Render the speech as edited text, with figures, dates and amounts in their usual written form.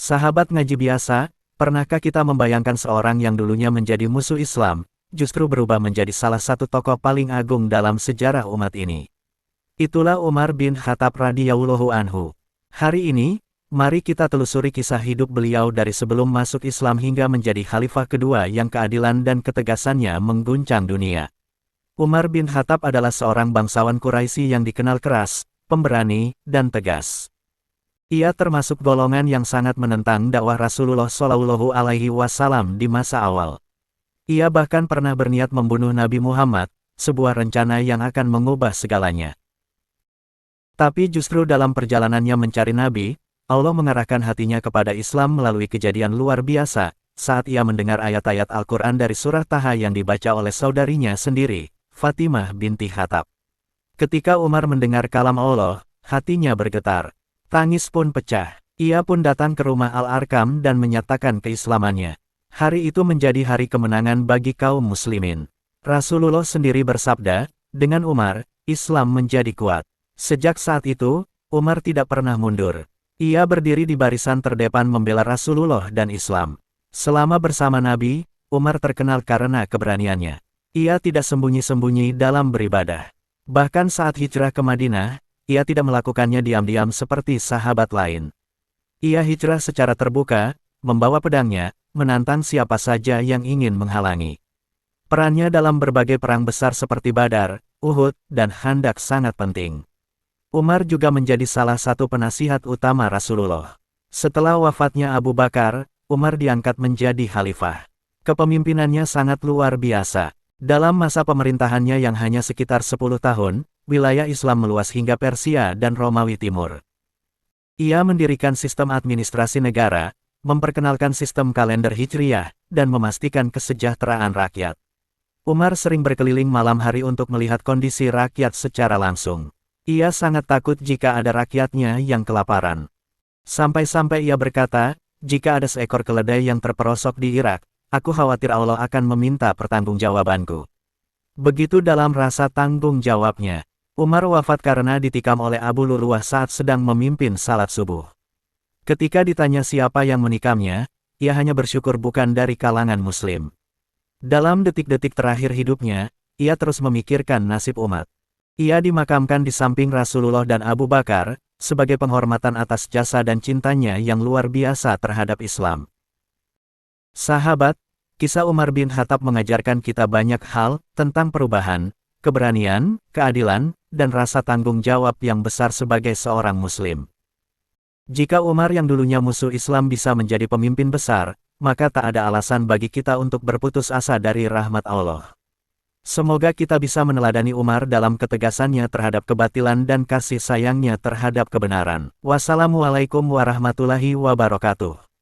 Sahabat ngaji biasa, pernahkah kita membayangkan seorang yang dulunya menjadi musuh Islam, justru berubah menjadi salah satu tokoh paling agung dalam sejarah umat ini? Itulah Umar bin Khattab radhiyallahu anhu. Hari ini, mari kita telusuri kisah hidup beliau dari sebelum masuk Islam hingga menjadi khalifah kedua yang keadilan dan ketegasannya mengguncang dunia. Umar bin Khattab adalah seorang bangsawan Quraisy yang dikenal keras, pemberani, dan tegas. Ia termasuk golongan yang sangat menentang dakwah Rasulullah Shallallahu Alaihi Wasallam di masa awal. Ia bahkan pernah berniat membunuh Nabi Muhammad, sebuah rencana yang akan mengubah segalanya. Tapi justru dalam perjalanannya mencari Nabi, Allah mengarahkan hatinya kepada Islam melalui kejadian luar biasa, saat ia mendengar ayat-ayat Al-Quran dari surah Taha yang dibaca oleh saudarinya sendiri, Fatimah binti Khattab. Ketika Umar mendengar kalam Allah, hatinya bergetar. Tangis pun pecah. Ia pun datang ke rumah Al-Arkam dan menyatakan keislamannya. Hari itu menjadi hari kemenangan bagi kaum muslimin. Rasulullah sendiri bersabda, dengan Umar, Islam menjadi kuat. Sejak saat itu, Umar tidak pernah mundur. Ia berdiri di barisan terdepan membela Rasulullah dan Islam. Selama bersama Nabi, Umar terkenal karena keberaniannya. Ia tidak sembunyi-sembunyi dalam beribadah. Bahkan saat hijrah ke Madinah, ia tidak melakukannya diam-diam seperti sahabat lain. Ia hijrah secara terbuka, membawa pedangnya, menantang siapa saja yang ingin menghalangi. Perannya dalam berbagai perang besar seperti Badar, Uhud, dan Khandaq sangat penting. Umar juga menjadi salah satu penasihat utama Rasulullah. Setelah wafatnya Abu Bakar, Umar diangkat menjadi khalifah. Kepemimpinannya sangat luar biasa. Dalam masa pemerintahannya yang hanya sekitar 10 tahun, wilayah Islam meluas hingga Persia dan Romawi Timur. Ia mendirikan sistem administrasi negara, memperkenalkan sistem kalender Hijriyah, dan memastikan kesejahteraan rakyat. Umar sering berkeliling malam hari untuk melihat kondisi rakyat secara langsung. Ia sangat takut jika ada rakyatnya yang kelaparan. Sampai-sampai ia berkata, jika ada seekor keledai yang terperosok di Irak, aku khawatir Allah akan meminta pertanggungjawabanku. Begitu dalam rasa tanggung jawabnya. Umar wafat karena ditikam oleh Abu Lu'lu'ah saat sedang memimpin salat subuh. Ketika ditanya siapa yang menikamnya, ia hanya bersyukur bukan dari kalangan muslim. Dalam detik-detik terakhir hidupnya, ia terus memikirkan nasib umat. Ia dimakamkan di samping Rasulullah dan Abu Bakar, sebagai penghormatan atas jasa dan cintanya yang luar biasa terhadap Islam. Sahabat, kisah Umar bin Khattab mengajarkan kita banyak hal tentang perubahan, keberanian, keadilan, dan rasa tanggung jawab yang besar sebagai seorang muslim. Jika Umar yang dulunya musuh Islam bisa menjadi pemimpin besar, maka tak ada alasan bagi kita untuk berputus asa dari rahmat Allah. Semoga kita bisa meneladani Umar dalam ketegasannya terhadap kebatilan dan kasih sayangnya terhadap kebenaran. Wassalamualaikum warahmatullahi wabarakatuh.